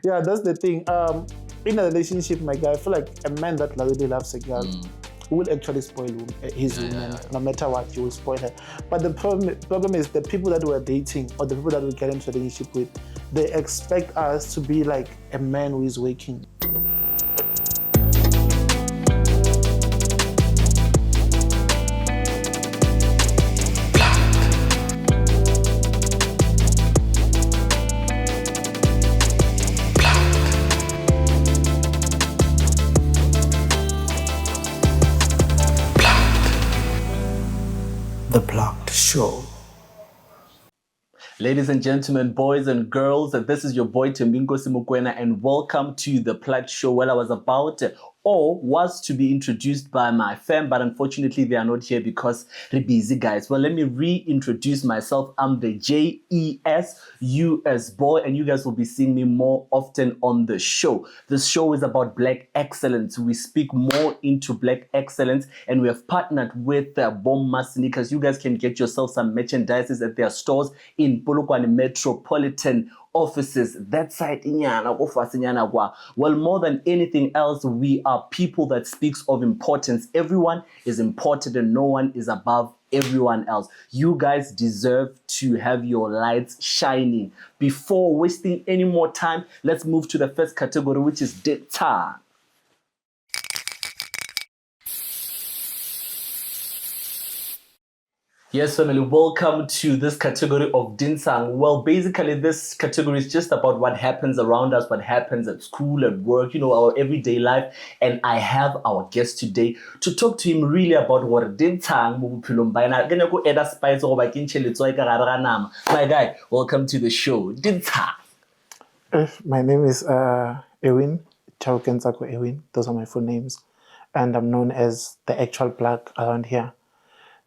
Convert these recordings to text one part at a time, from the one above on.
Yeah, that's the thing. In a relationship, my guy, I feel like a man that really loves a girl will actually spoil his woman. No matter what, you will spoil her. But the problem is the people that we're dating or the people that we get into a relationship with, they expect us to be like a man who is working. The Blocked Show. Ladies and gentlemen, boys and girls, this is your boy Tembinko Simukwena, and welcome to The Blocked Show, where I was about or was to be introduced by my fam, but unfortunately they are not here because they're busy, guys. Well, let me reintroduce myself. I'm the JESUS boy, and you guys will be seeing me more often on the show. This show is about Black excellence. We speak more into Black excellence, and we have partnered with Bomma Sneakers. You guys can get yourself some merchandises at their stores in Polokwane Metropolitan offices. That side well, more than anything else, we are people that speaks of importance. Everyone is important and no one is above everyone else. You guys deserve to have your lights shining. Before wasting any more time, let's move to the first category, which is data. Yes, family, welcome to this category of Dinsang. Well, basically, this category is just about what happens around us, what happens at school, at work, our everyday life. And I have our guest today to talk to him really about what Dinsang. My guy, welcome to the show. Dinsang. My name is Erwin, Erwin. Those are my full names. And I'm known as the actual Black around here.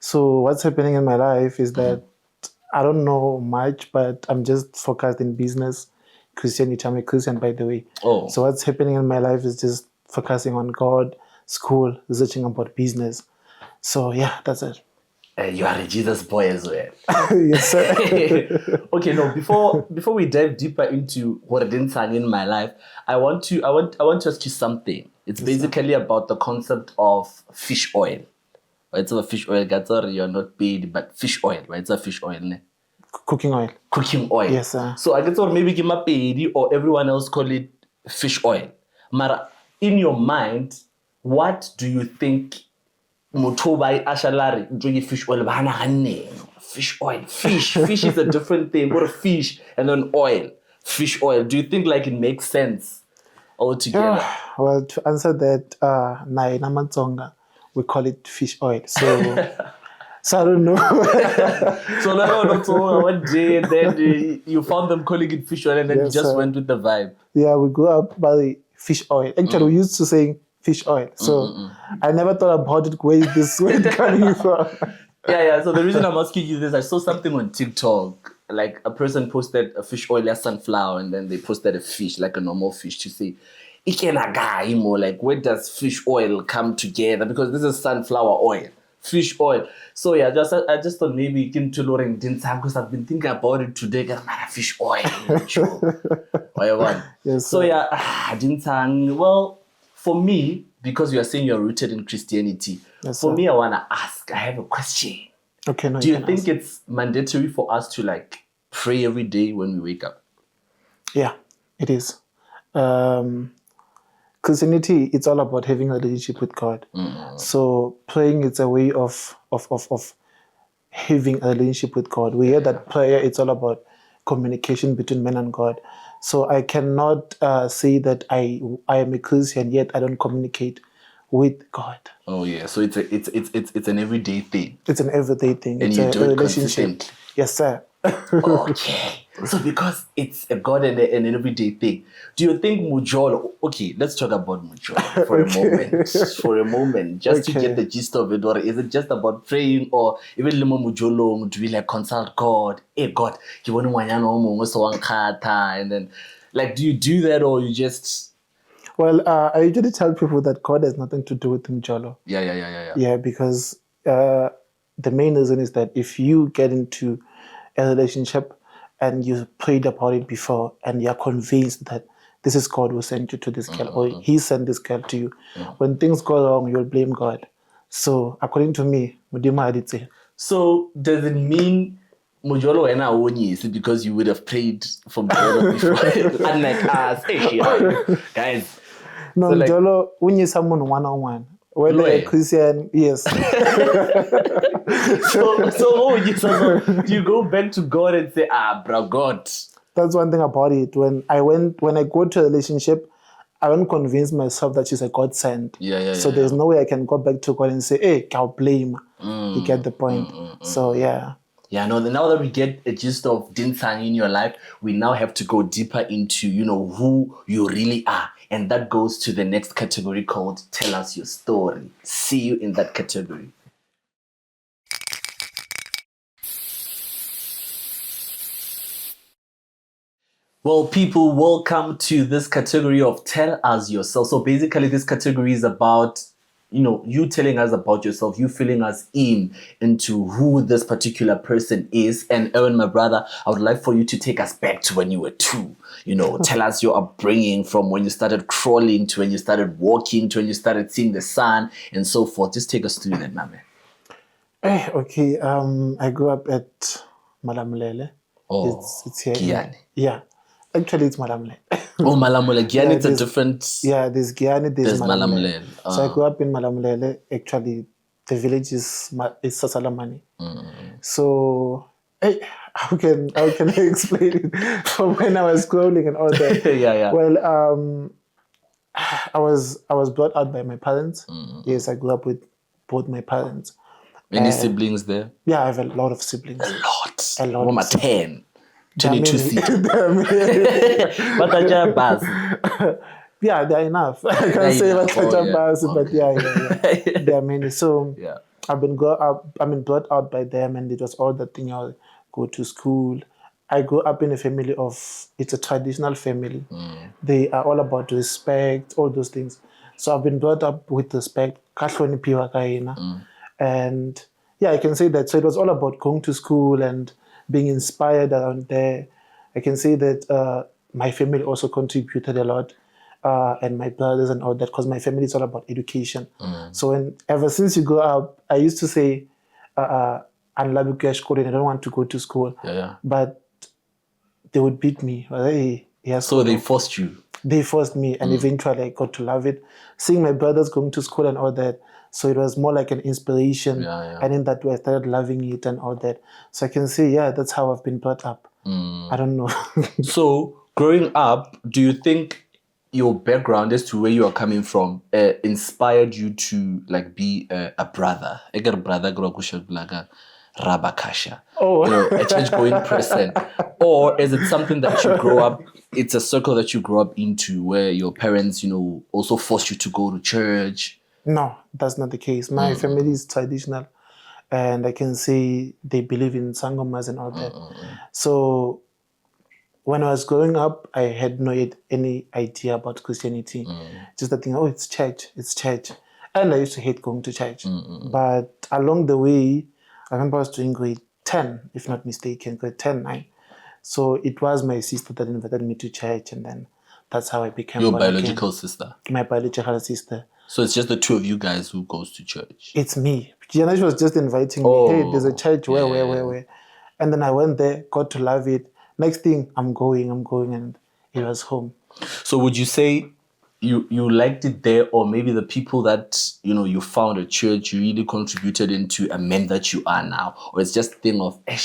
So what's happening in my life is that I don't know much, but I'm just focused in business, Christianity. I'm a Christian, by the way. Oh. So what's happening in my life is just focusing on God, school, researching about business. So yeah, that's it. You are a Jesus boy as well. Yes, sir. Okay, no. Before we dive deeper into what I didn't sign in my life, I want to ask you something. It's basically about the concept of fish oil. It's a fish oil. You're not paid, but fish oil. Right? It's a fish oil. Ne? Cooking oil. Cooking oil. Yes, sir. So I guess maybe give my paid or everyone else call it fish oil. Mara, in your mind, what do you think? Mutobai ashalari doing fish oil. Fish oil. Fish is a different thing. What a fish and then oil. Fish oil. Do you think like it makes sense altogether? Well, to answer that, Namatsonga. We call it fish oil. So I don't know. So one day, then you found them calling it fish oil, and then you just went with the vibe. Yeah, we grew up by fish oil. Actually, we used to say fish oil. So I never thought about it where this word coming from. Yeah. So the reason I'm asking you this, I saw something on TikTok. Like a person posted a fish oil as sunflower, and then they posted a fish, like a normal fish, to say, like where does fish oil come together? Because this is sunflower oil, fish oil. So yeah, I just thought maybe you can tell because I've been thinking about it today. Fish oil. Yes, so yeah, Dinsang. Well, for me, because you are saying you're rooted in Christianity, for me, I wanna ask. I have a question. Okay, no. Do you think it's mandatory for us to like pray every day when we wake up? Yeah, it is. Christianity, it's all about having a relationship with God. So praying is a way of having a relationship with God. We hear that prayer, it's all about communication between man and God. So I cannot say that I am a Christian yet I don't communicate with God. Oh yeah, so it's an everyday thing. It's an everyday thing. And it's you do it relationship. Consistently. Yes, sir. Okay. So because it's a God and an everyday thing, do you think Mjolo? Okay, let's talk about Mjolo for a moment. For a moment, just to get the gist of it. Or is it just about praying, or even limo Mjolo do we like consult God? Hey God, and then like, do you do that, or you just? Well, I usually tell people that God has nothing to do with Mjolo. Yeah. Yeah, because the main reason is that if you get into a relationship and you prayed about it before and you're convinced that this is God who sent you to this girl or he sent this girl to you. When things go wrong, you'll blame God. So according to me, Mudima had it. So does it mean Mjolo and I is it because you would have prayed for Mjolo before? Unlike us, guys. No, So like- Mjolo, when you someone one-on-one, whether a Christian, yes. so you go back to God and say, bro, God. That's one thing about it. When I go to a relationship, I don't convince myself that she's a God sent. So there's no way I can go back to God and say, hey, I'll blame. You get the point. So yeah. Yeah, no, now that we get a gist of Dinsang in your life, we now have to go deeper into, who you really are. And that goes to the next category called Tell Us Your Story. See you in that category. Well, people, welcome to this category of Tell Us Yourself. So basically, this category is about you telling us about yourself, you filling us into who this particular person is. And Erwin, my brother, I would like for you to take us back to when you were 2. Tell us your upbringing from when you started crawling to when you started walking to when you started seeing the sun and so forth. Just take us through that, my man. Okay. I grew up at Malamulele. Oh, it's here. Giyani. Yeah. Actually, it's Malamulele. Oh, Malamulele. Giyani, it's a different... Yeah, there's Giyani, there's Malamulele. Malamulele. So I grew up in Malamulele. Actually, the village is Sasalamani. So, how can I explain it from when I was growing and all that? Yeah. Well, I was brought out by my parents. Yes, I grew up with both my parents. Any siblings there? Yeah, I have a lot of siblings. A lot. Mama 10. 22 seats. Yeah, they're enough. I can't say but yeah. There are many. So I've been brought out by them, and it was all that thing. I'll go to school. I grew up in a family it's a traditional family. They are all about respect, all those things. So I've been brought up with respect. And yeah, I can say that. So it was all about going to school and being inspired around there. I can say that my family also contributed a lot, and my brothers and all that, because my family is all about education. So ever since you grow up, I used to say, I don't want to go to school. But they would beat me. So they forced you? They forced me, and eventually I got to love it. Seeing my brothers going to school and all that, so it was more like an inspiration. And in that way, I started loving it and all that. So I can say, that's how I've been brought up. I don't know. So growing up, do you think your background as to where you are coming from inspired you to be a brother? I got a brother, Rabakasha. A church going person. Or is it something that you grow up, it's a circle that you grow up into where your parents, also forced you to go to church? No, that's not the case. My family is traditional, and I can say they believe in sangomas and all that. So when I was growing up, I had no any idea about Christianity. Just the thing, it's church. And I used to hate going to church. But along the way, I remember I was doing grade 10, if not mistaken, grade 10, 9. So it was my sister that invited me to church, and then that's how I became your biological sister? My biological sister. So it's just the two of you guys who goes to church? It's me. Gianna was just inviting me. Hey, there's a church where. And then I went there, got to love it. Next thing, I'm going, and it was home. So would you say you liked it there, or maybe the people that, you found at church, you really contributed into a man that you are now? Or it's just a thing of, I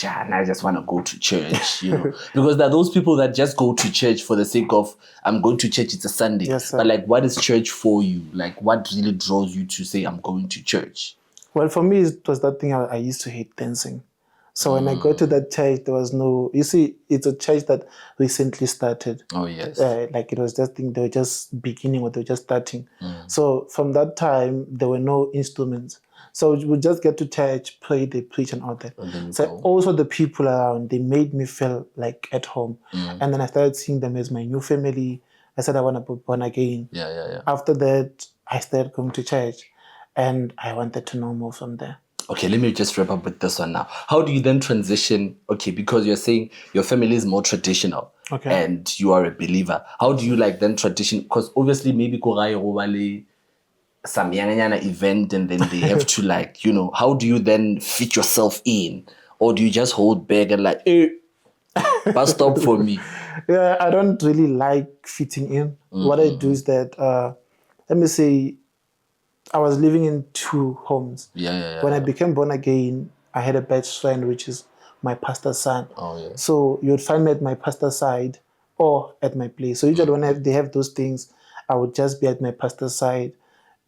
just want to go to church, Because there are those people that just go to church for the sake of, I'm going to church, it's a Sunday. Yes, sir. But what is church for you? What really draws you to say, I'm going to church? Well, for me, it was that thing I used to hate dancing. So when I got to that church, there was no... You see, it's a church that recently started. Oh, yes. It was just they were just beginning or they were just starting. So from that time, there were no instruments. So we would just get to church, pray, they preach and all that. So also the people around, they made me feel like at home. And then I started seeing them as my new family. I said I want to be born again. Yeah. After that, I started going to church. And I wanted to know more from there. Okay, let me just wrap up with this one now. How do you then transition? Okay, because you're saying your family is more traditional, Okay. and you are a believer. How do you like then transition? Because obviously maybe go some yana event, and then they have to like, you know, how do you then fit yourself in, or do you just hold back and like, bus stop for me? Yeah, I don't really like fitting in. What I do is that, let me say, I was living in two homes. Yeah. When I became born again, I had a best friend, which is my pastor's son. Oh yeah. So you would find me at my pastor's side or at my place. So usually when they have those things, I would just be at my pastor's side.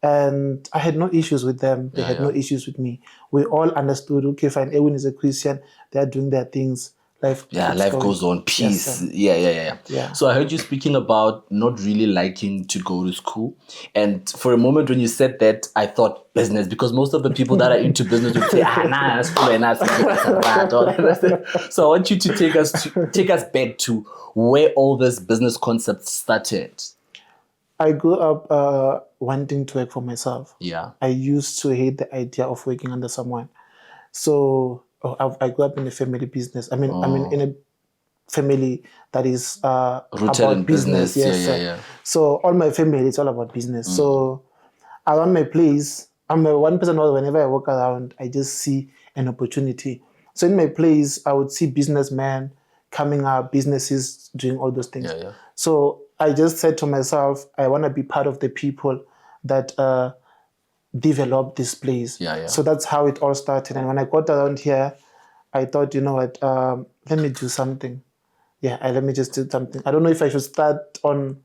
And I had no issues with them. They had no issues with me. We all understood, okay, fine, Erwin is a Christian. They're doing their things. Life keeps Life going. goes on. Yes, Peace. sir. Yeah. So I heard you speaking about not really liking to go to school. And for a moment when you said that, I thought business, because most of the people that are into business would say, nah, school and us. So I want you to take us back to where all this business concept started. I grew up wanting to work for myself. Yeah. I used to hate the idea of working under someone. So I grew up in a family business. I'm in a family that is Rooted about in business. business. Yes, Yeah. so all my family is all about business. So around my place, I'm a one person. Whenever I walk around, I just see an opportunity. So in my place, I would see businessmen coming up, businesses doing all those things. Yeah. So I just said to myself, I want to be part of the people that develop this place. Yeah. So that's how it all started. And when I got around here, I thought, you know what, let me do something. Let me just do something. I don't know if I should start on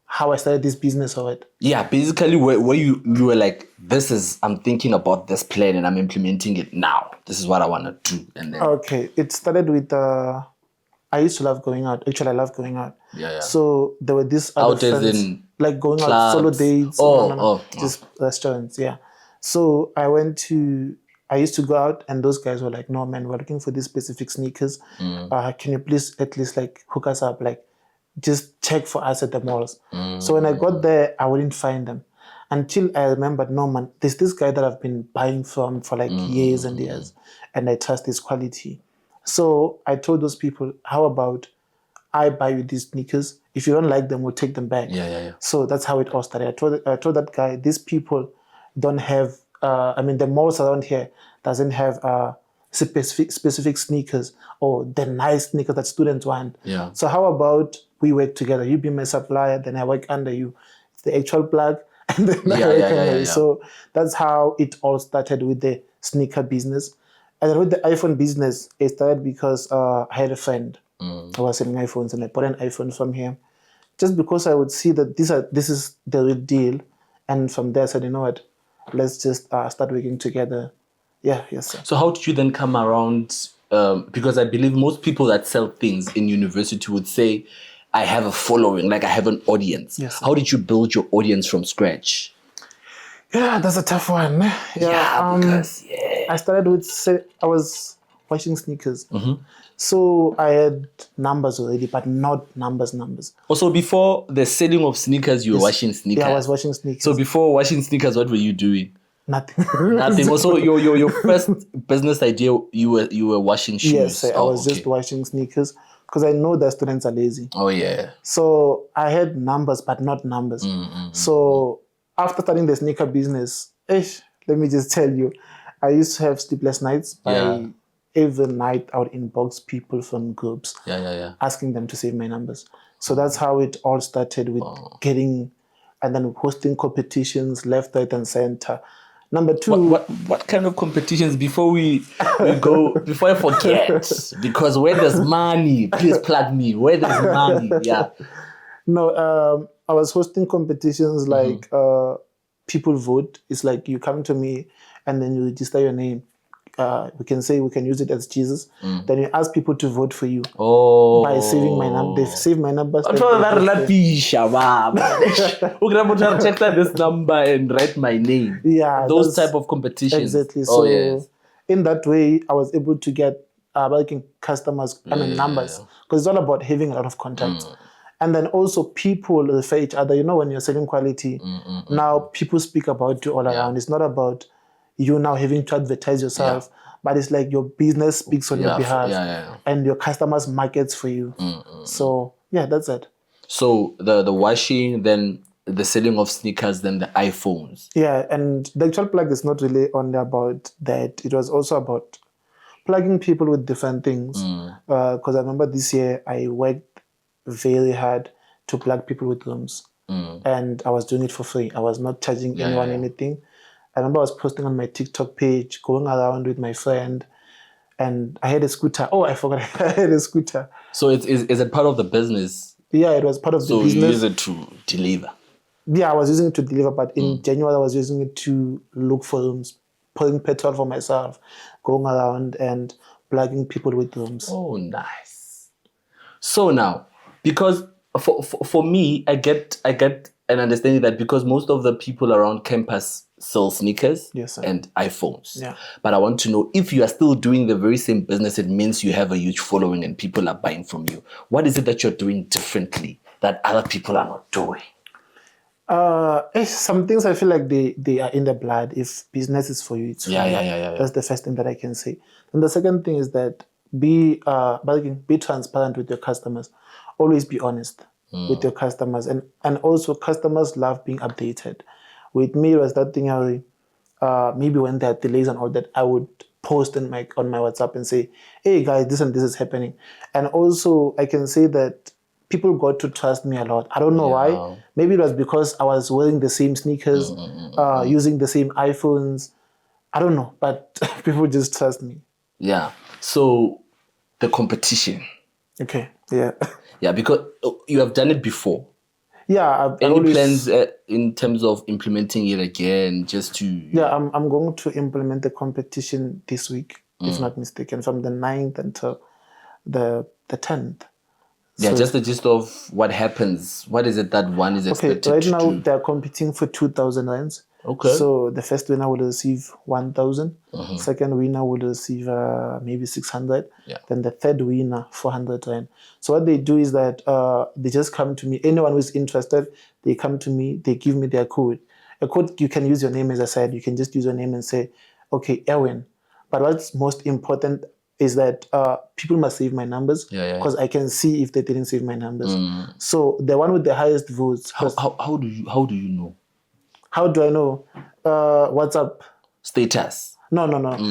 how I started this business or what. Yeah, basically where you were like, I'm thinking about this plan and I'm implementing it now. This is what I want to do. And then Okay, it started with, I used to love going out. Actually, I love going out. Yeah. So there were these other Out as friends, in like going out, clubs. solo dates. Oh. Just restaurants, yeah. So I used to go out and those guys were like, no, man, we're looking for these specific sneakers. Can you please at least like hook us up? Like, just check for us at the malls. So when I got there, I wouldn't find them until I remembered, no, man, there's this guy that I've been buying from for like years and years, and I trust his quality. So I told those people, how about I buy you these sneakers? If you don't like them, we'll take them back. Yeah. So that's how it all started. I told that guy, these people don't have, the malls around here doesn't have specific sneakers or the nice sneakers that students want. Yeah. So how about we work together? You be my supplier, then I work under you. It's the actual plug, and then I work under you. So that's how it all started with the sneaker business. And then with the iPhone business, it started because I had a friend who was selling iPhones, and I bought an iPhone from him just because I would see that this is the real deal. And from there, I said, you know what, let's just start working together. Yeah, yes, sir. So how did you then come around? Because I believe most people that sell things in university would say, I have a following, like I have an audience. Yes, sir. How did you build your audience from scratch? Yeah, that's a tough one. Because I started with, I was washing sneakers. So I had numbers already, but not numbers. Also, before the selling of sneakers, you were washing sneakers. Yeah, I was washing sneakers. So before washing sneakers, what were you doing? Nothing. Nothing. Also, your first business idea, you were washing shoes. Yes, I was just washing sneakers because I know that students are lazy. Oh yeah. So I had numbers, but not numbers. So after starting the sneaker business, let me just tell you, I used to have sleepless nights. By every night, I would inbox people from groups, asking them to save my numbers. So that's how it all started with getting, and then hosting competitions left, right, and center. Number two, what kind of competitions before we go, before I forget, because where there's money, please plug me. Where there's money, No, I was hosting competitions like people vote. It's like you come to me and then you register your name. We can use it as Jesus. Then you ask people to vote for you by saving my number. They save my numbers. Check this number and write my name. Yeah, those type of competitions. Exactly. So in that way, I was able to get working customers. Numbers, because it's all about having a lot of contacts. And then also people refer each other. You know, when you're selling quality, now people speak about you all around. It's not about you now having to advertise yourself, but it's like your business speaks on your behalf, and your customers markets for you. So yeah, that's it. So the washing, then the selling of sneakers, then the iPhones. Yeah, and the actual plug is not really only about that. It was also about plugging people with different things. Because I remember this year I worked very hard to plug people with rooms. And I was doing it for free. I was not charging anyone anything. I remember I was posting on my TikTok page, going around with my friend, and I had a scooter. Oh, I forgot I had a scooter. So is it part of the business? Yeah, it was part of the business. So you use it to deliver? Yeah, I was using it to deliver, but in January I was using it to look for rooms, putting petrol for myself, going around and plugging people with rooms. Oh, nice. So now, because for me, I get an understanding that because most of the people around campus sell sneakers and iPhones. Yeah. But I want to know, if you are still doing the very same business, it means you have a huge following and people are buying from you. What is it that you're doing differently that other people are not doing? Some things I feel like they are in the blood. If business is for you, it's for you. That's the first thing that I can say. And the second thing is that be transparent with your customers. Always be honest with your customers, and also customers love being updated. With me, it was that thing. Maybe when there are delays and all that, I would post on my WhatsApp and say, "Hey guys, this and this is happening." And also, I can say that people got to trust me a lot. I don't know why. Maybe it was because I was wearing the same sneakers, using the same iPhones. I don't know, but people just trust me. Yeah. So the competition. Okay. Yeah. Yeah, because you have done it before. Yeah. Any plans in terms of implementing it again, just to... Yeah, I'm going to implement the competition this week, if not mistaken, from the 9th until the 10th. Yeah, so, just the gist of what happens. What is it that one is expected to do? Right now they're competing for 2,000 rands. Okay. So the first winner will receive 1,000. Second winner will receive maybe 600. Yeah. Then the third winner 400 rand. So what they do is that they just come to me. Anyone who's interested, they come to me. They give me their code. A code, you can use your name, as I said. You can just use your name and say, okay, Erwin. But what's most important is that people must save my numbers, because I can see if they didn't save my numbers. So the one with the highest votes. How do you know? How do I know? WhatsApp status. No.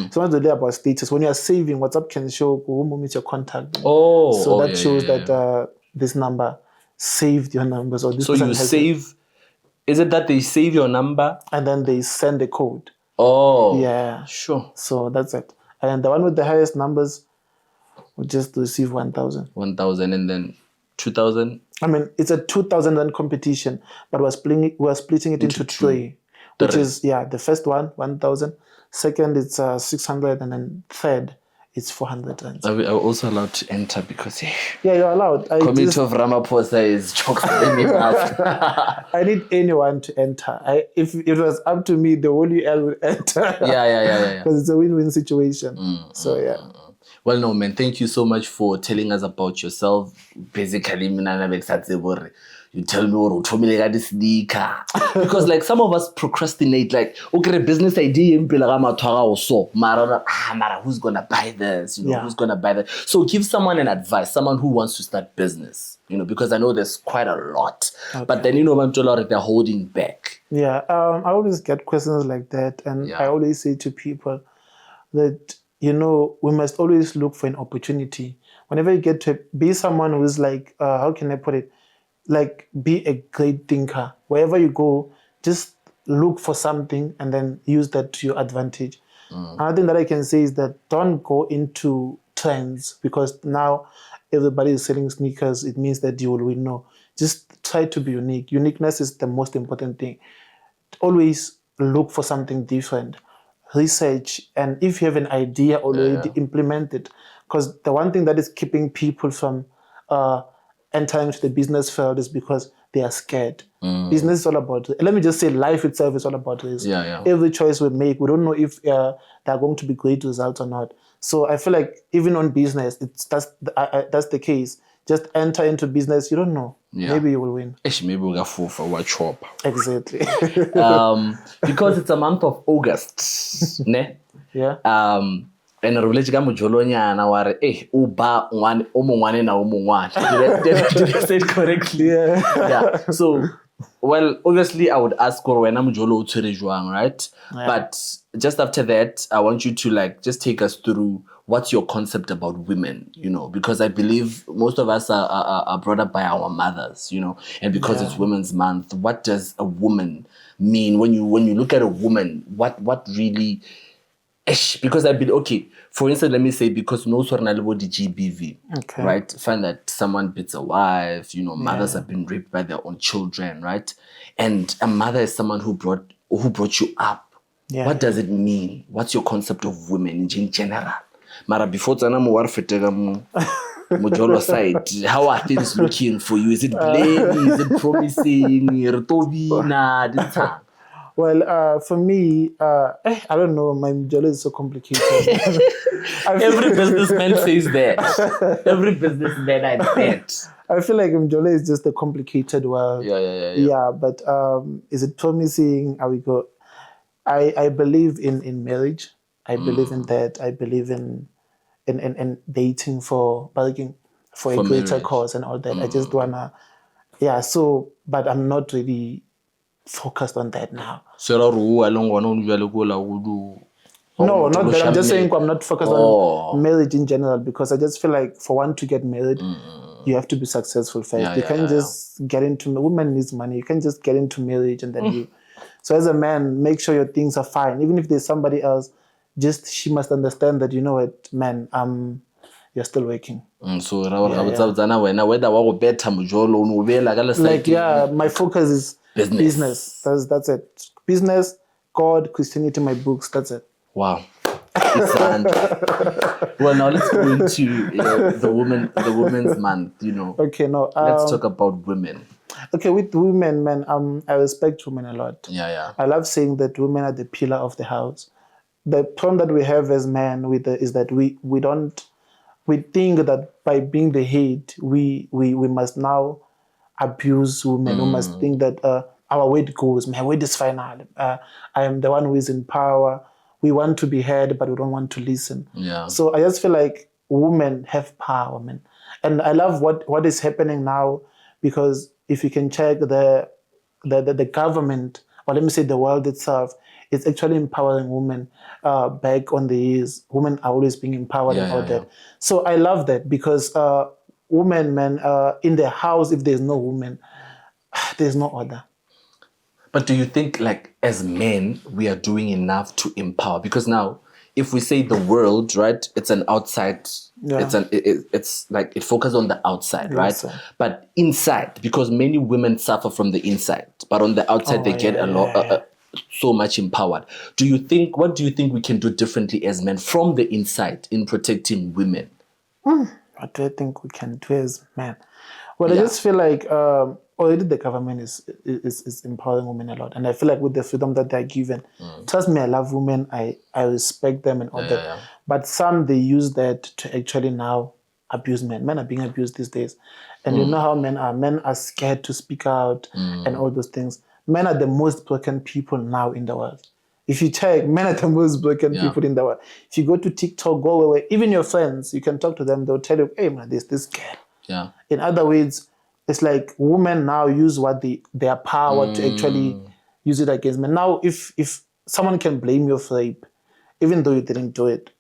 It's not really about status. When you are saving, WhatsApp can show whom is your contact. That shows that this number saved your numbers, or this. So you save. Is it that they save your number and then they send a code? Oh, yeah, sure. So that's it. And the one with the highest numbers will just receive 1,000. 1,000 and then 2,000. I mean, it's a 2,000 rand competition, but we're splitting it into three, which is the first one 1,000, second it's 600, and then third it's 400 rands. Are we also allowed to enter? Because yeah, you're allowed. Committee of Ramaphosa is choked. I need anyone to enter. If it was up to me, the only L would enter. Yeah. Because it's a win-win situation. Well, no, man, thank you so much for telling us about yourself. Basically, you tell me what to sneaker. Because like some of us procrastinate, like, okay, business idea, Mara, who's gonna buy this? Who's gonna buy that? So give someone an advice, someone who wants to start business, because I know there's quite a lot. Okay. But then Mjolo, they're holding back. Yeah, I always get questions like that, and I always say to people that we must always look for an opportunity. Whenever you get to be someone who's like, how can I put it? Like, be a great thinker. Wherever you go, just look for something and then use that to your advantage. Another thing that I can say is that don't go into trends, because now everybody is selling sneakers. It means that you will win. No, just try to be unique. Uniqueness is the most important thing. Always look for something different. Research, and if you have an idea already, implement it. Because the one thing that is keeping people from entering into the business field is because they are scared. Business is all about, let me just say, life itself is all about risk. Every choice we make, we don't know if there are going to be great results or not. So I feel like even on business, that's the case. Just enter into business, you don't know. maybe you will win. Maybe we'll go for what chop. Exactly. Because it's a month of August, ne? Yeah. And a village gamu Mjolo ware uba one omongwane na omongwane. Did I say it correctly? Yeah. So, well, obviously I would ask for when Mjolo utshwere jwang, right? Yeah. But just after that, I want you to like just take us through what's your concept about women, you know, because I believe most of us are brought up by our mothers, you know, and because it's Women's Month, what does a woman mean when you look at a woman? What really? Because I believe, okay, for instance, let me say, because no sornalebo the GBV, right? Find that someone beats a wife, you know, mothers have been raped by their own children, right? And a mother is someone who brought you up. What does it mean? What's your concept of women in general? Mara before tsana mo war fetega mo Mjolo side, how are things looking for you? Is it blaming? Is it promising? Well, for me, I don't know. My Mjolo is so complicated. Every businessman says that. Every businessman I bet. I feel like Mjolo is just a complicated world. Yeah. But is it promising? Are we go? I believe in marriage. I believe in that. I believe in dating for bargaining for a greater cause and all that. I just wanna, So, but I'm not really focused on that now. No, not that. I'm just saying I'm not focused on marriage in general, because I just feel like for one to get married, you have to be successful first. You can't just get into, women needs money. You can't just get into marriage and then you. So as a man, make sure your things are fine. Even if there's somebody else, she must understand that, you know what, man, you're still working. So my focus is business. That's it. Business, God, Christianity, my books. That's it. Wow. Well, now let's go into the Women's Month. You know. Okay, no. Let's talk about women. Okay, with women, man, I respect women a lot. Yeah. I love saying that women are the pillar of the house. The problem that we have as men is that we think that by being the head, we must now abuse women. We must think that our word goes, my word is final. I am the one who is in power. We want to be heard, but we don't want to listen. Yeah. So I just feel like women have power, man. And I love what is happening now, because if you can check the government, or let me say the world itself, it's actually empowering women. Back on the years, women are always being empowered and all that. So I love that, because women, man, in the house, if there's no woman, there's no order. But do you think, like, as men, we are doing enough to empower? Because now, if we say the world, right, it's an outside. Yeah. It's like it focuses on the outside, right? Outside. But inside, because many women suffer from the inside, but on the outside they get a lot. So much empowered. What do you think we can do differently as men from the inside in protecting women? What do I think we can do as men? Well, I just feel like already the government is empowering women a lot. And I feel like with the freedom that they're given, trust me, I love women, I respect them and all that. Yeah. But some, they use that to actually now abuse men. Men are being abused these days. And you know how men are. Men are scared to speak out and all those things. Men are the most broken people now in the world. If you check, men are the most broken people in the world. If you go to TikTok, go away, even your friends, you can talk to them, they'll tell you, hey man, this girl. Yeah. In other words, it's like women now use their power to actually use it against men. Now, if someone can blame you for rape, even though you didn't do it,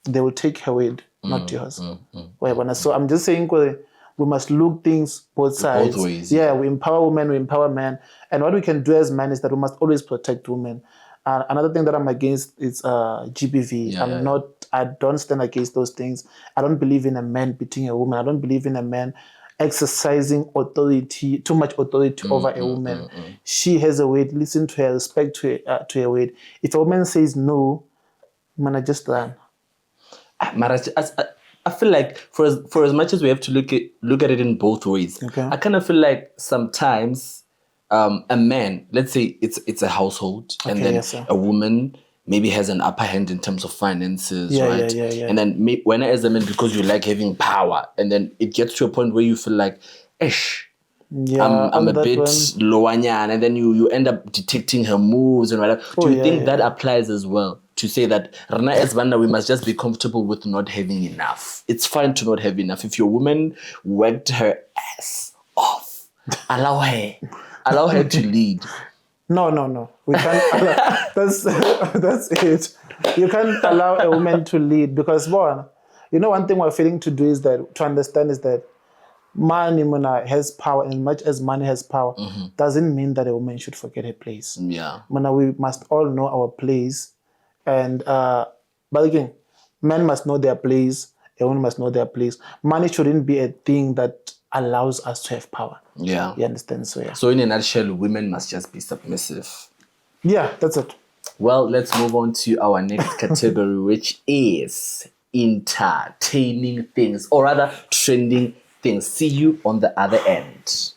they will take her word, not yours. So I'm just saying, we must look things both sides. Both ways. Yeah, we empower women, we empower men. And what we can do as men is that we must always protect women. Another thing that I'm against is GBV. I don't stand against those things. I don't believe in a man beating a woman. I don't believe in a man exercising authority, too much authority over a woman. She has a weight. Listen to her, respect to her weight. If a woman says no, man, I just run. I feel like for as much as we have to look at it in both ways, I kind of feel like sometimes a man, let's say it's a household, and then a woman maybe has an upper hand in terms of finances, right? Yeah. And then when as a man, because you like having power, and then it gets to a point where you feel like, Yeah, I'm on a that bit one. lowanyan, and then you end up detecting her moves and whatever. Do you think that applies as well? To say that Rana as Banda, we must just be comfortable with not having enough. It's fine to not have enough. If your woman worked her ass off, allow her to lead. No. We can't allow, that's it. You can't allow a woman to lead because one thing we're failing to do is that to understand is that money has power, and as much as money has power, doesn't mean that a woman should forget her place. Yeah. We must all know our place, and but again, men must know their place, a woman must know their place. Money shouldn't be a thing that allows us to have power. Yeah. You understand? So yeah. So in a nutshell, women must just be submissive. Yeah, that's it. Well, let's move on to our next category, which is entertaining things, or rather trending things. See you on the other end.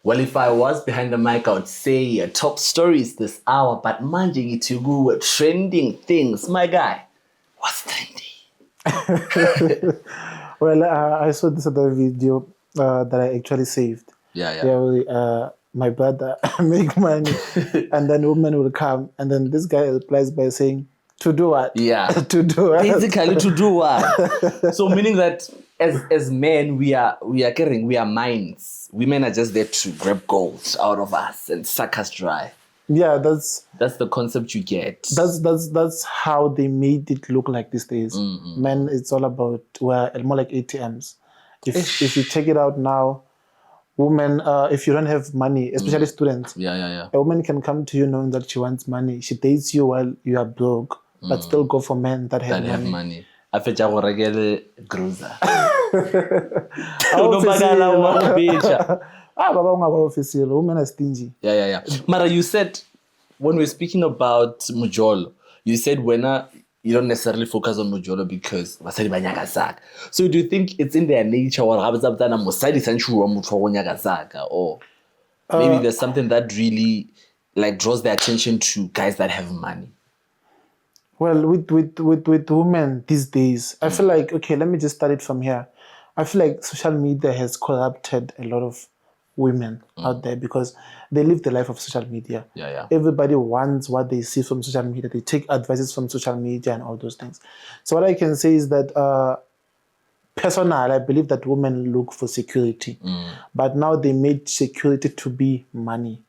Well, if I was behind the mic, I would say top stories this hour, but manjing it to go trending things. My guy, what's trendy? Well, I saw this other video that I actually saved. Yeah. Where, my brother make money, and then woman will come, and then this guy replies by saying, "To do what?" Yeah. To do what? Basically, to do what? So meaning that as men, we are caring, we are minds. Women are just there to grab gold out of us and suck us dry. Yeah, that's the concept you get. That's how they made it look like these days. Men, it's all about more like ATMs. If you check it out now, women, if you don't have money, especially students, Yeah. a woman can come to you knowing that she wants money. She dates you while you are broke, but still go for men that have money. I fetch go regele cruiser. Women are stingy. Yeah. Mara, you said when we're speaking about Mjolo, you said when you don't necessarily focus on Mjolo because basadi ba nyaka. So do you think it's in their nature or mosadi sanchu wa motho go nyaka, or maybe there's something that really like draws their attention to guys that have money? Well, with women these days, I feel like, okay, let me just start it from here. I feel like social media has corrupted a lot of women out there because they live the life of social media. Yeah. Everybody wants what they see from social media. They take advices from social media and all those things. So what I can say is that personal, I believe that women look for security, but now they made security to be money.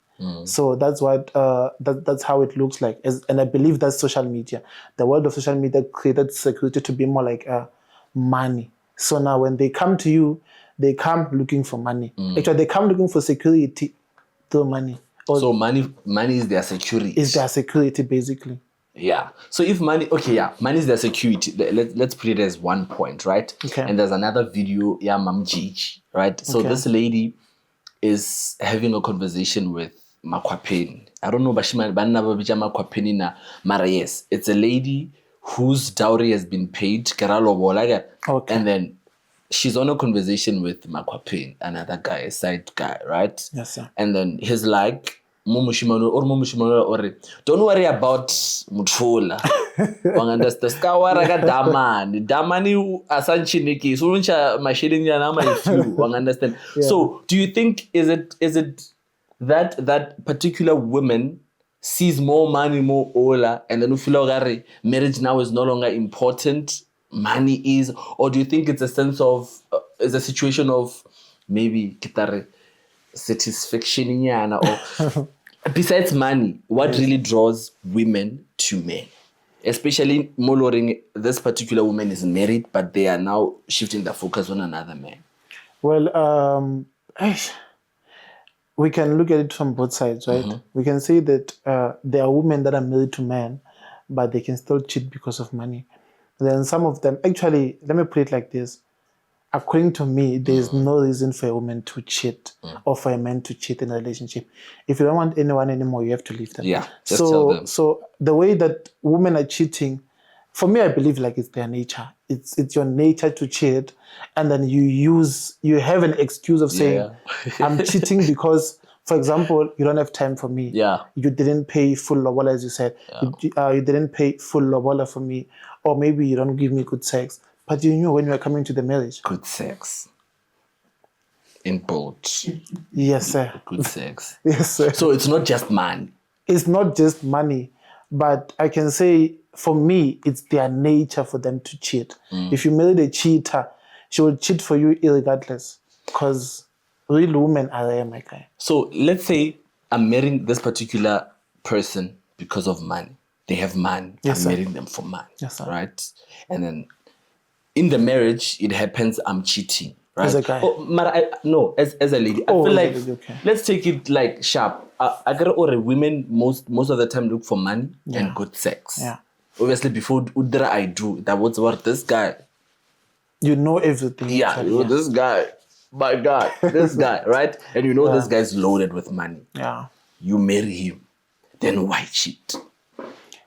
So that's what that's how it looks like, and I believe that's social media. The world of social media created security to be more like money. So now when they come to you, they come looking for money. Actually, they come looking for security through money. So money is their security. Is their security basically? Yeah. So if money, money is their security. Let's put it as one point, right? Okay. And there's another video, Mam Gigi, right? So this lady is having a conversation with Makwapeni. I don't know, but Makwapeni na Mara. Yes, it's a lady whose dowry has been paid. Okay. And then she's on a conversation with Makwapeni, another guy, a side guy, right? Yes, sir. And then he's like, don't worry about Mutfola. Understand? Damani asanchiniki. Suruncha mashilling yanama if understand. So do you think is it that particular woman sees more money, more ola, and then ufilogari marriage now is no longer important, money is, or do you think it's a sense of is a situation of maybe kitare satisfaction or besides money, what really draws women to men? Especially Moloring, this particular woman is married, but they are now shifting the focus on another man. Well, we can look at it from both sides, right? We can say that there are women that are married to men, but they can still cheat because of money. Then some of them, actually, let me put it like this. According to me, there is no reason for a woman to cheat or for a man to cheat in a relationship. If you don't want anyone anymore, you have to leave them. Yeah, just tell them. So the way that women are cheating, for me, I believe like it's their nature. It's your nature to cheat, and then you have an excuse of saying, I'm cheating because For example, you don't have time for me. Yeah. You didn't pay full lobola, as you said. Yeah. You didn't pay full lobola for me. Or maybe you don't give me good sex. But you knew when you were coming to the marriage. Good sex. In both. Yes, sir. Good sex. Yes, sir. So it's not just money. It's not just money. But I can say, for me, it's their nature for them to cheat. If you marry a cheater, she will cheat for you irregardless. Because real women are there, my guy. So let's say I'm marrying this particular person because of money. They have money. Yes, I'm sir. marrying them for money. Yes, sir. Right? And then in the marriage, it happens I'm cheating. Right? As a guy. Oh, Mara, no, as a lady. I Oh, feel as a like, lady, okay. let's take it like sharp. I got all women most of the time look for money and good sex. Yeah. Obviously, before Udra I do, that was what this guy. You know everything. Yeah, actually, you know, this guy, my guy, this guy, right? And you know this guy's loaded with money. Yeah. You marry him, then why cheat?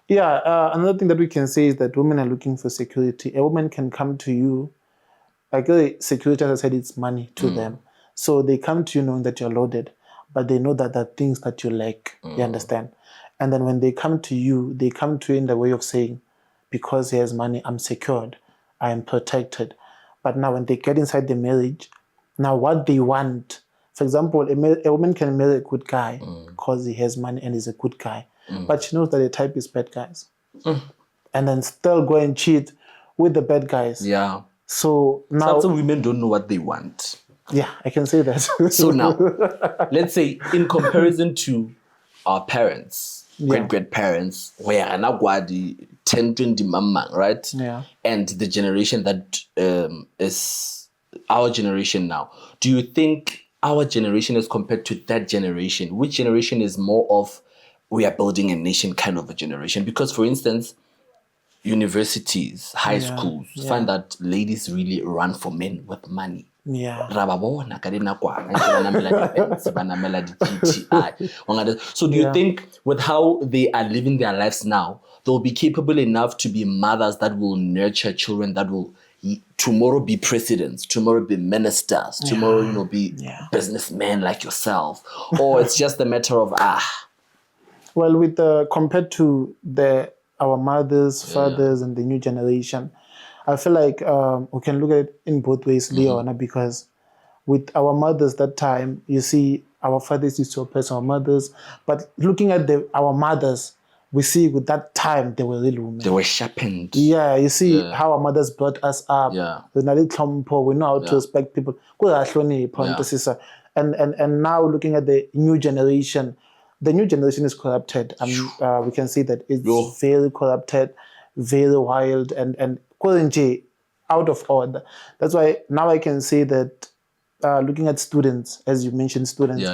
Yeah, another thing that we can say is that women are looking for security. A woman can come to you, like security, as I said, it's money to them. So they come to you knowing that you're loaded, but they know that there are things that you lack. You understand? And then when they come to you in the way of saying, because he has money, I'm secured, I am protected. But now when they get inside the marriage, now what they want, for example, a woman can marry a good guy because he has money and is a good guy. But she knows that the type is bad guys. And then still go and cheat with the bad guys. Yeah. So now... Some women don't know what they want. Yeah, I can say that. So now, let's say in comparison to our parents, great-grandparents, where anagwadi 10, 20 mamma, right? Yeah. And the generation that is our generation now. Do you think our generation as compared to that generation, which generation is more of we are building a nation kind of a generation? Because, for instance, universities, high schools find that ladies really run for men with money. Yeah. So do you think with how they are living their lives now, they'll be capable enough to be mothers that will nurture children that will tomorrow be presidents, tomorrow be ministers, tomorrow, be businessmen like yourself? Or it's just a matter of Well, with compared to our mothers, fathers, and the new generation, I feel like we can look at it in both ways, Leona, because with our mothers that time, you see, our fathers used to oppress our mothers, but looking at our mothers, we see with that time, they were real women. They were sharpened. Yeah, you see how our mothers brought us up. Yeah. We know how to respect people. And now looking at the new generation is corrupted. We can see that it's very corrupted, very wild, and out of order. That's why now I can say that looking at students, as you mentioned, students.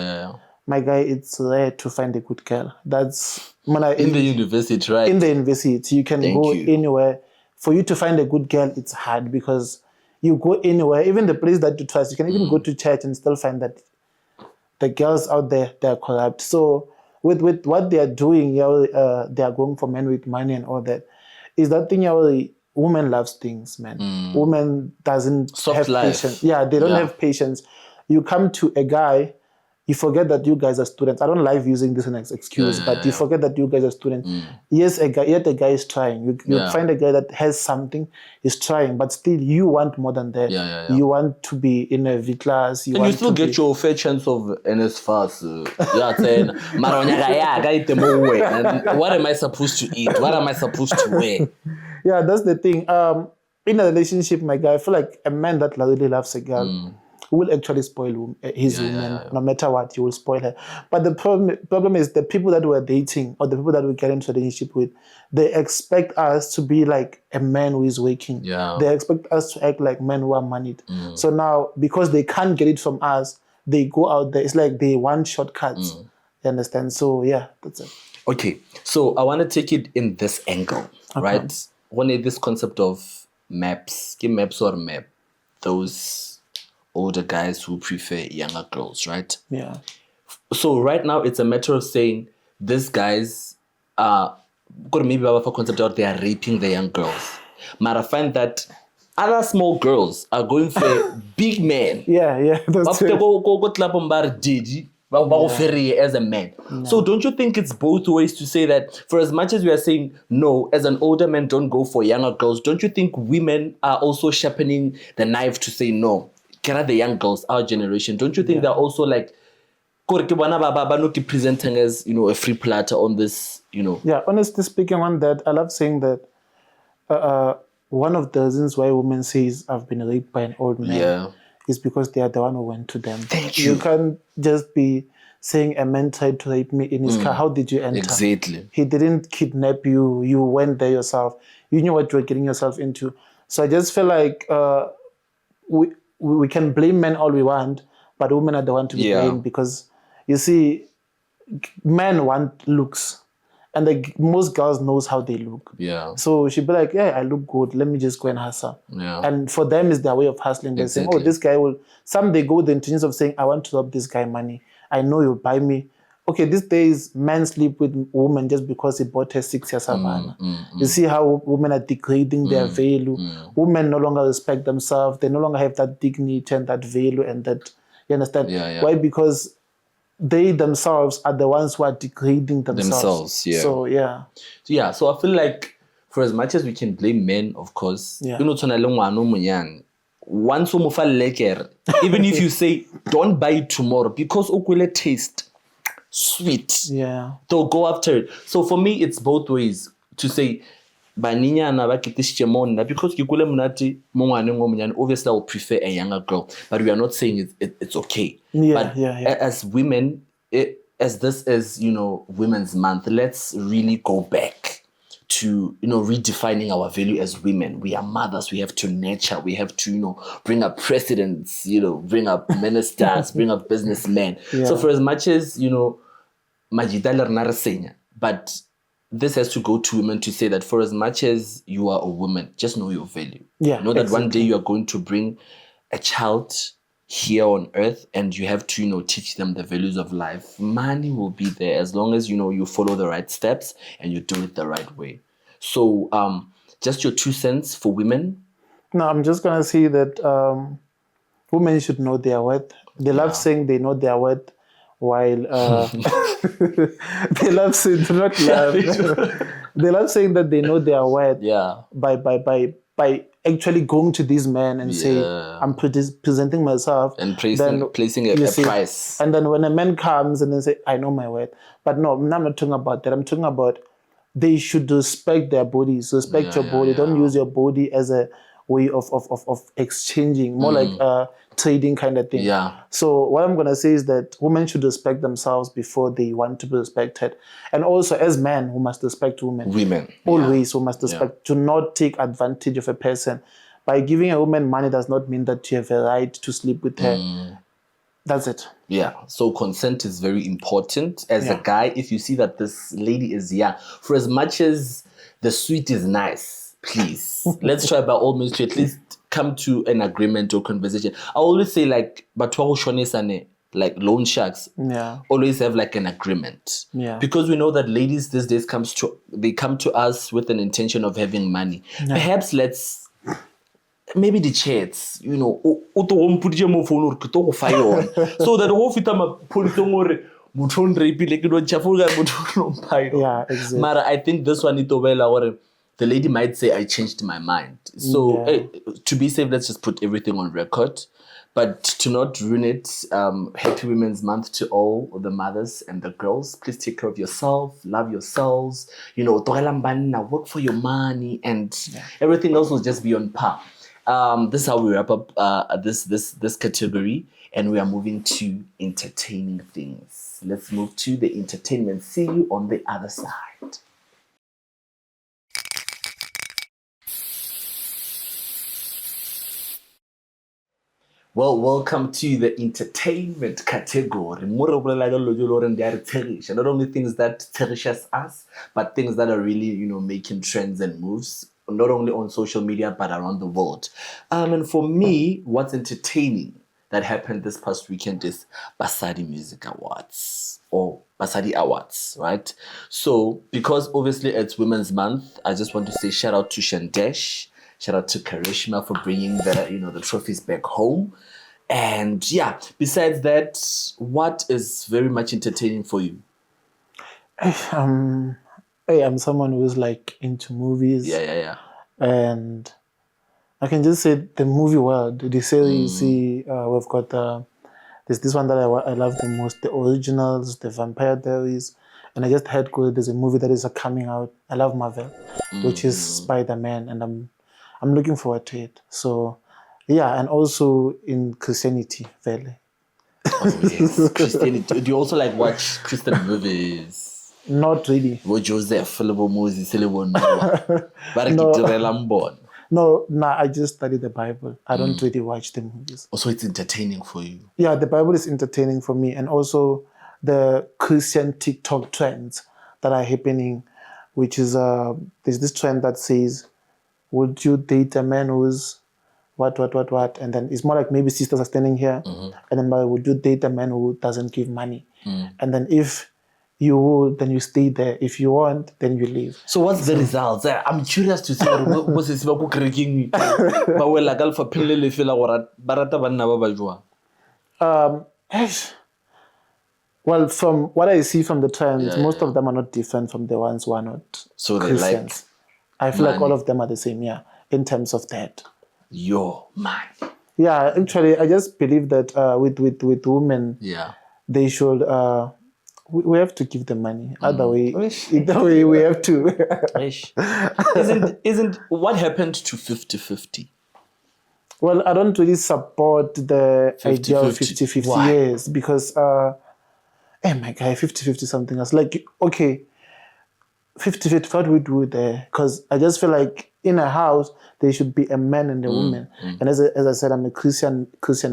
My guy, it's rare to find a good girl. That's in the university, right? In the university, you can go anywhere. For you to find a good girl, it's hard because you go anywhere, even the place that you trust. You can even go to church and still find that the girls out there, they're corrupt. So with what they are doing, they are going for men with money and all that. Is that thing, woman loves things, man. Woman doesn't have patience. Yeah, they don't have patience. You come to a guy, you forget that you guys are students. I don't like using this as an excuse, but you forget that you guys are students. Yes, the guy is trying. You find a guy that has something, is trying, but still you want more than that. You want to be in a V class. And you still get your fair chance of NSFAS. And what am I supposed to eat? What am I supposed to wear? Yeah, that's the thing. In a relationship, my guy, I feel like a man that really loves a girl will actually spoil his woman. No matter what, you will spoil her. But the problem is the people that we're dating or the people that we get into a relationship with, they expect us to be like a man who is working. They expect us to act like men who are moneyed. So now, because they can't get it from us, they go out there. It's like they want shortcuts. You understand? So yeah, that's it. Okay, so I want to take it in this angle, right? One is this concept of maps. Give maps or map. Those older guys who prefer younger girls, right? Yeah. So right now it's a matter of saying these guys are maybe have a concept out they are raping the young girls. But I find that other small girls are going for big men. Yeah, that's after go clap on bar Didi, as a man. So don't you think it's both ways to say that for as much as we are saying no, as an older man, don't go for younger girls, don't you think women are also sharpening the knife to say no? Can the young girls, our generation, don't you think they're also like presenting as, a free platter on this, Yeah, honestly speaking on that, I love saying that one of the reasons why women says I've been raped by an old man is because they are the one who went to them. Thank you. You can't just be saying a man tried to rape me in his car. How did you enter? Exactly. He didn't kidnap you. You went there yourself. You knew what you were getting yourself into. So I just feel like we can blame men all we want, but women are the one to be blamed because, you see, men want looks. And most girls knows how they look. Yeah. So she'd be like, yeah, I look good. Let me just go and hustle. Yeah. And for them, it's their way of hustling. They're saying, oh, this guy will... Some they go with the intentions of saying, I want to rob this guy money. I know you'll buy me. Okay, these days, men sleep with women just because he bought her 6 years Havana. You see how women are degrading their value. Women no longer respect themselves. They no longer have that dignity and that value and that... You understand? Yeah. Why? Because they themselves are the ones who are degrading themselves. So, yeah. So I feel like for as much as we can blame men, of course, once even if you say, don't buy it tomorrow because it will taste sweet, they'll go after it. So for me, it's both ways to say, because obviously I would prefer a younger girl, but we are not saying it's okay. As women, as this is, Women's Month, let's really go back to, redefining our value as women. We are mothers. We have to nurture. We have to, bring up presidents, bring up ministers, bring up businessmen. So for as much as, but this has to go to women to say that for as much as you are a woman, just know your value. Know that one day you are going to bring a child here on earth and you have to, teach them the values of life. Money will be there as long as, you follow the right steps and you do it the right way. So just your 2 cents for women. No, I'm just going to say that women should know their worth. They love saying they know their worth while they love saying, do not laugh. They love saying that they know their worth by actually going to these men and say, I'm presenting myself. And placing a price. And then when a man comes and they say, I know my worth. But no, I'm not talking about that. I'm talking about they should respect their bodies. Respect your body. Don't use your body as a way of exchanging, more like trading kind of thing. So what I'm going to say is that women should respect themselves before they want to be respected. And also as men, we must respect women. Always, we must respect. Do not take advantage of a person. By giving a woman money does not mean that you have a right to sleep with her. That's it. So consent is very important. As a guy, if you see that this lady is young, for as much as the sweet is nice, please, let's try by all means to at least come to an agreement or conversation. I always say like loan sharks always have like an agreement. Because we know that ladies these days come to us with an intention of having money. Perhaps maybe the chats, so that exactly. Mara, I think this one the lady might say I changed my mind. So to be safe, let's just put everything on record. But to not ruin it, Happy Women's Month to all the mothers and the girls. Please take care of yourself, love yourselves, work for your money, and everything else will just be on par. This is how we wrap up this category, and we are moving to entertaining things. Let's move to the entertainment. See you on the other side. Well, welcome to the entertainment category. Not only things that cherishes us, but things that are really, making trends and moves, not only on social media, but around the world. And for me, what's entertaining that happened this past weekend is Basadi Music Awards or Basadi Awards, right? So, because obviously it's Women's Month, I just want to say shout out to Shandesh, shout out to Karishma for bringing the trophies back home. And yeah, besides that, what is very much entertaining for you? I'm someone who's like into movies. Yeah. And I can just say the movie world. They say you see, we've got there's this one that I love the most, the originals, the Vampire Diaries, and I just heard good. There's a movie that is coming out. I love Marvel, which is Spider-Man, and I'm looking forward to it. So, yeah, and also in Christianity, very. Oh yes, Christianity. Do you also like watch Christian movies? Not really. Wo Joseph, Philip Moses, Noah. No, I just study the Bible. I don't really watch the movies. Also, it's entertaining for you. Yeah, the Bible is entertaining for me, and also the Christian TikTok trends that are happening, which is there's this trend that says, "Would you date a man who's what?" And then it's more like maybe sisters are standing here, and then would you date a man who doesn't give money? And then if you would, then you stay there. If you want, then you leave. So what's the results? I'm curious to see what is cracking. But well, like alpha pillele fela gore barata banna ba jwa. Well, from what I see from the trends, most of them are not different from the ones who are not so Christians. I feel like all of them are the same, in terms of that. Yo, man. Yeah, actually, I just believe that with women, they should we have to give them money. Either way we have to. Isn't what happened to 50-50? Well, I don't really support the 50, idea of 50-50 years because my guy, 50-50 something else. Like, okay, 50-50, what we do there? Because I just feel like in a house there should be a man and a woman. And as I said, I'm a Christian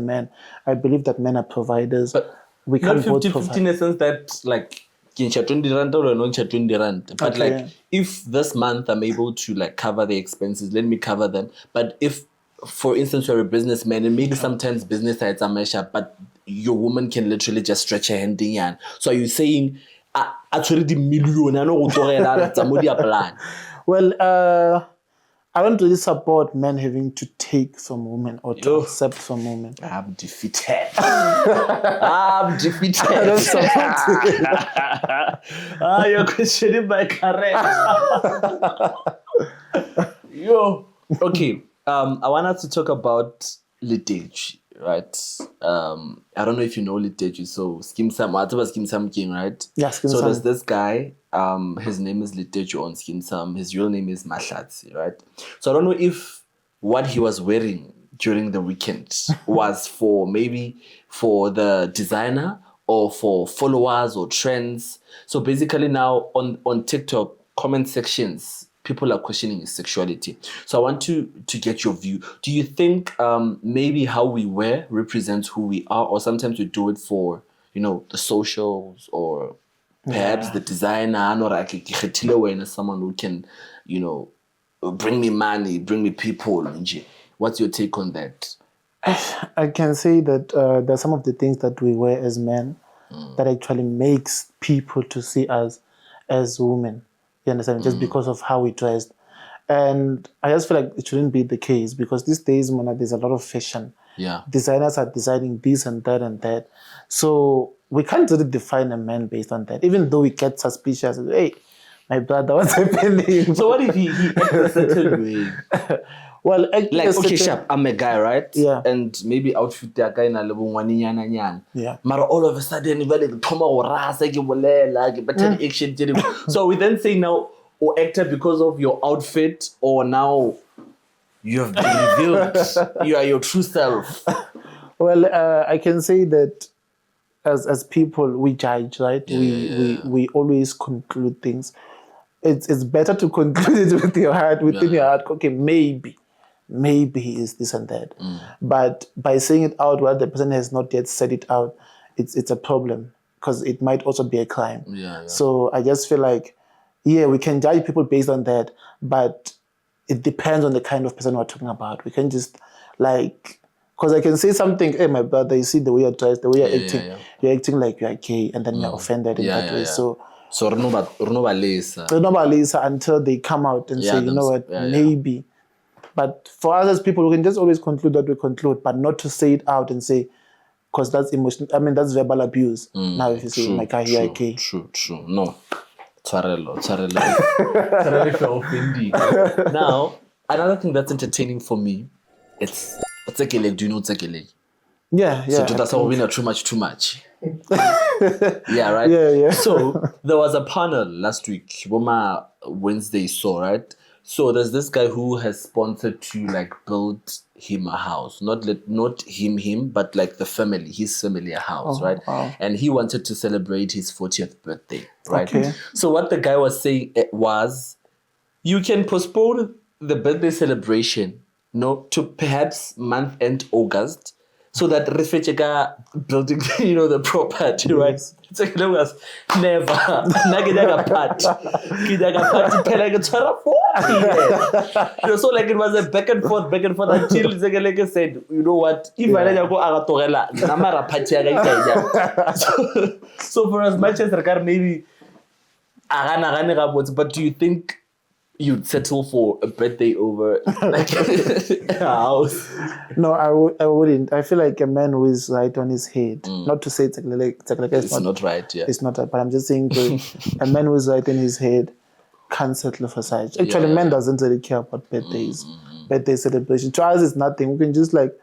man. I believe that men are providers. But we can't not 50-50 in a sense that like kincha 20 rand or no 20 rand. But like if this month I'm able to like cover the expenses, let me cover them. But if, for instance, you're a businessman and maybe sometimes business sides are meshed up, but your woman can literally just stretch her hand in. So are you saying actually the million I know plan? Well, I don't really support men having to take from women or to accept from women. I'm defeated. I'm defeated. I don't support it. You're questioning my correct. Yo. Okay. I want us to talk about litage, right? I don't know if you know litage. So Skim Sam King, right? Yeah, So there's this guy. His name is Litejo on Skim Sam. His real name is Mahlatsi, right? So I don't know if what he was wearing during the weekend was maybe for the designer or for followers or trends. So basically now on TikTok comment sections, people are questioning his sexuality. So I want to get your view. Do you think maybe how we wear represents who we are, or sometimes we do it for, the socials or perhaps the designer, or like someone who can, bring me money, bring me people. What's your take on that? I can say that there are some of the things that we wear as men that actually makes people to see us as women. You understand? Just because of how we dressed. And I just feel like it shouldn't be the case because these days, there's a lot of fashion. Yeah. Designers are designing this and that and that. So we can't really define a man based on that, even though we get suspicious. Hey, my brother, what's happening? So what if he acts a certain way? Well, like, okay, sharp, I'm a guy, right? Yeah. And maybe outfit the guy na level one. Yeah. But all of a sudden, so we then say now, or actor because of your outfit, or now you have been revealed, you are your true self. Well, I can say that as people, we judge, right? We always conclude things. It's better to conclude it with your heart, within your heart. Okay, maybe he is this and that. But by saying it out while the person has not yet said it out, it's a problem because it might also be a crime. Yeah. So I just feel like, we can judge people based on that, but it depends on the kind of person we're talking about. We can just because I can say something, hey, my brother, you see the way you're dressed, the way you're acting, you're acting like you're gay, and then you're offended in that way. Yeah. So Renova Lisa until they come out and say, you know what, maybe But for others people, we can just always conclude what we conclude, but not to say it out and say, because that's emotion. I mean, that's verbal abuse. Now, if you say, my guy, here, okay. True. No. Tshwarelo. Now, another thing that's entertaining for me, it's Tsekele. Do you know Tsekele? Yeah. So that's how we know too much. Yeah, right? Yeah. So there was a panel last week, Bomma Wednesday saw, right? So there's this guy who has sponsored to like build him a house. Not him, but like his family a house, right? Wow. And he wanted to celebrate his 40th birthday, right? Okay. So what the guy was saying was, you can postpone the birthday celebration, to perhaps month end August, so that refecheka building, the property, right? It's like was never. Nagidaga party phela ke tshwara 40. So like it was a back and forth until Zegeleke said, you know what? If I go agatogela, namara party aga. So for as much as regard maybe but do you think you'd settle for a birthday over like a house? No, I wouldn't. I feel like a man who is right on his head. Not to say it's not right, yeah. It's not right, but I'm just saying a man who is right in his head can't settle for such. Actually, man doesn't really care about birthdays, birthday celebration. To us, it's nothing. We can just like,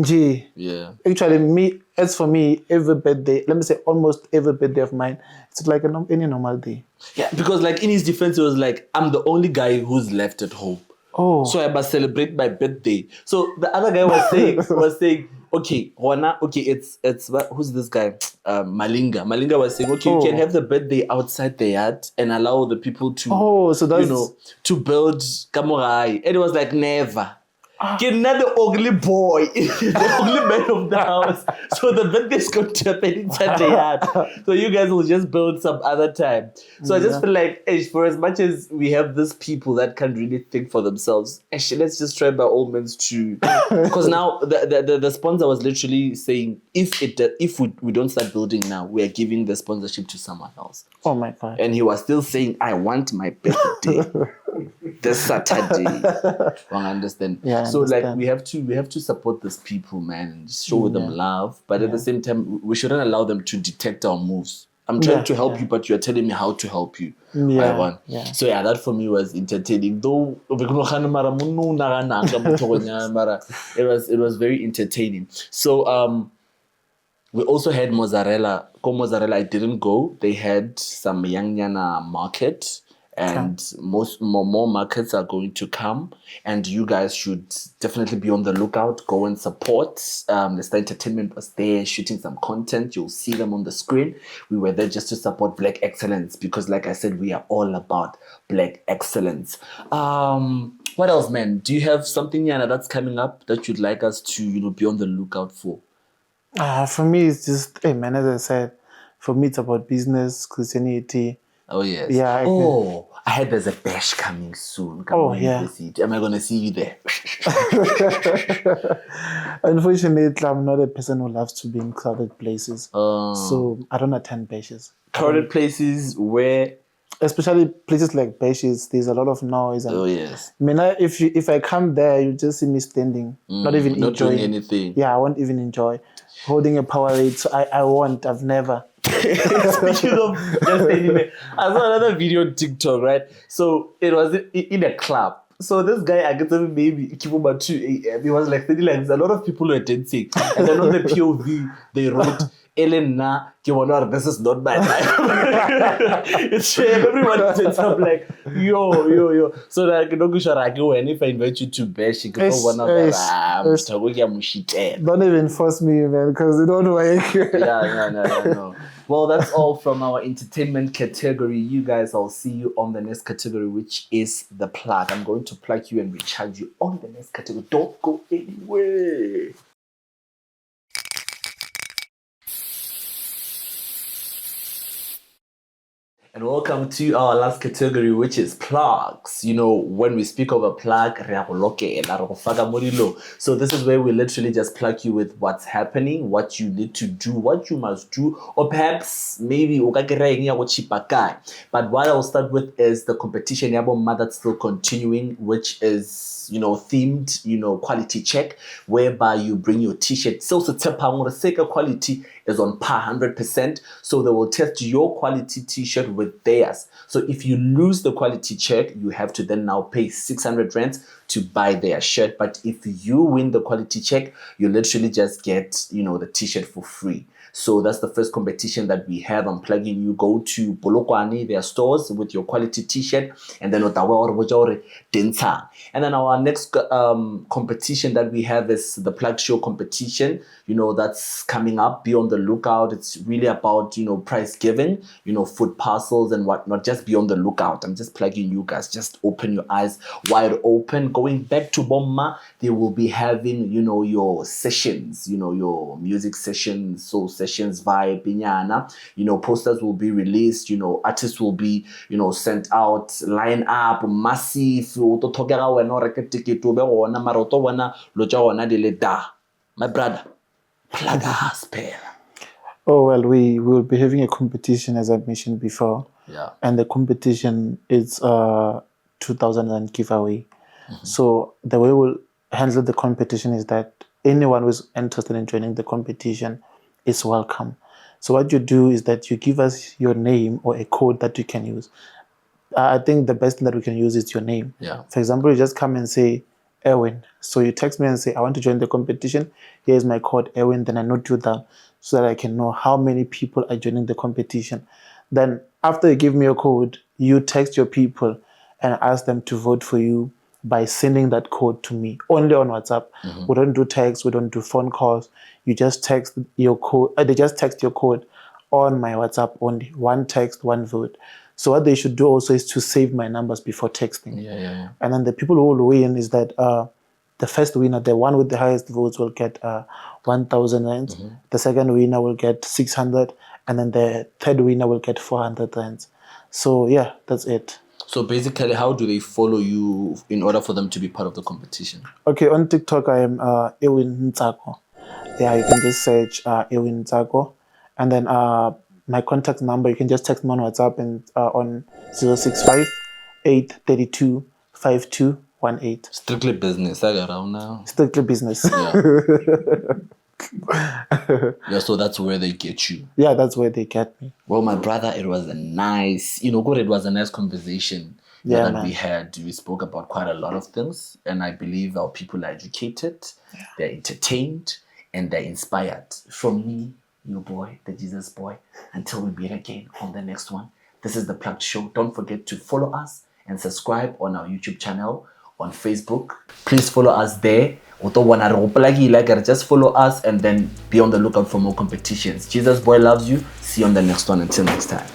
gee. Yeah. Actually, as for me, every birthday, let me say almost every birthday of mine, it's like any normal day. Yeah, because like in his defense, it was like, I'm the only guy who's left at home. Oh. So I must celebrate my birthday. So the other guy was saying, okay, who's this guy? Malinga. Malinga was saying, okay, you can have the birthday outside the yard and allow the people to, so that's, to build kamurai. And it was like, never. Get another ugly boy, the ugly man of the house. So the birthday's going to happen inside the yard. So you guys will just build some other time. So I just feel like, for as much as we have these people that can't really think for themselves, actually, let's just try by all means to. Because now the sponsor was literally saying, if we don't start building now, we are giving the sponsorship to someone else. Oh my God! And he was still saying, I want my birthday. This Saturday. I understand. Yeah, so like we have to support these people, man, and show them love. But at the same time, we shouldn't allow them to detect our moves. I'm trying to help you, but you're telling me how to help you. Yeah. So that for me was entertaining. Though it was very entertaining. So we also had mozzarella. Mozzarella, I didn't go. They had some Yang Nyana market. And more markets are going to come, and you guys should definitely be on the lookout. Go and support. The Star Entertainment was there shooting some content. You'll see them on the screen. We were there just to support Black excellence because, like I said, we are all about Black excellence. What else, man? Do you have something, Yana, that's coming up that you'd like us to, be on the lookout for? For me, it's just, hey, man, as I said, for me, it's about business, Christianity. Oh, yes. Yeah. I heard there's a bash coming soon. Yeah. Am I going to see you there? Unfortunately, I'm not a person who loves to be in crowded places. So I don't attend bashes. Crowded places where? Especially places like bashes, there's a lot of noise. And, yes. I mean, if I come there, you just see me standing, not even enjoying doing anything. Yeah, I won't even enjoy. Holding a Powerade, so I've never. Speaking of just anyway, I saw another video on TikTok, right? So it was in a club. So this guy, I guess maybe about 2 a.m. He was like saying like a lot of people were dancing, and then on the POV they wrote, "Elena, this is not my life." It's shame. Everyone said something like, yo. So like, and if I invite you to bash, you can go one of them. Don't even force me, man, because you don't work. No. Well, that's all from our entertainment category. You guys, I'll see you on the next category, which is the plug. I'm going to plug you and recharge you on the next category. Don't go anywhere. And welcome to our last category, which is plugs. You know, when we speak of a plug, so this is where we literally just plug you with what's happening, what you need to do, what you must do, or perhaps maybe but what I'll start with is the competition that's still continuing, which is, you know, themed, you know, quality check, whereby you bring your t-shirt. So the sake quality is on par 100%. So they will test your quality t-shirt with theirs. So if you lose the quality check, you have to then now pay 600 rands to buy their shirt. But if you win the quality check, you literally just get, you know, the t-shirt for free. So that's the first competition that we have. I'm plugging you. Go to Polokwane, their stores, with your quality t-shirt, and then and then our next competition that we have is the plug show competition. You know, that's coming up. Be on the lookout. It's really about, you know, prize giving, you know, food parcels and whatnot. Just be on the lookout. I'm just plugging you guys. Just open your eyes wide open. Going back to Bomma, they will be having, you know, your sessions, you know, your music sessions, soul sessions, vibe, piñana. You know, posters will be released. You know, artists will be, you know, sent out, line up, massive. My brother, plug us, pair. Oh, well, we will be having a competition, as I mentioned before. Yeah. And the competition is 2,000 giveaway. So the way we'll handle the competition is that anyone who's interested in joining the competition is welcome. So what you do is that you give us your name or a code that you can use. I think the best thing that we can use is your name. Yeah. For example, you just come and say, Erwin. So you text me and say, I want to join the competition. Here's my code, Erwin. Then I note you down so that I can know how many people are joining the competition. Then after you give me your code, you text your people and ask them to vote for you by sending that code to me only on WhatsApp. We don't do text, we don't do phone calls. You just text your code. They just text your code on my WhatsApp only. One text, one vote. So what they should do also is to save my numbers before texting. Yeah. And then the people who will win is that the first winner, the one with the highest votes, will get 1,000 rands. The second winner will get 600, and then the third winner will get 400 rands. So yeah, that's it. So basically, how do they follow you in order for them to be part of the competition? Okay, on TikTok I am Erwin Ntsako. Yeah, you can just search Erwin Ntsako, and then my contact number, you can just text me on WhatsApp and on 065 832 5218. Strictly business. I got around now. Strictly business. Yeah, so that's where they get you. Yeah, that's where they get me. Well, my brother, it was a nice, you know, good. It was a nice conversation that we had. We spoke about quite a lot of things, and I believe our people are educated, they're entertained, and they're inspired. From me, your boy, the Jesus boy. Until we meet again on the next one. This is the Plugged Show. Don't forget to follow us and subscribe on our YouTube channel, on Facebook. Please follow us there. Just follow us and then be on the lookout for more competitions. Jesus boy loves you. See you on the next one. Until next time.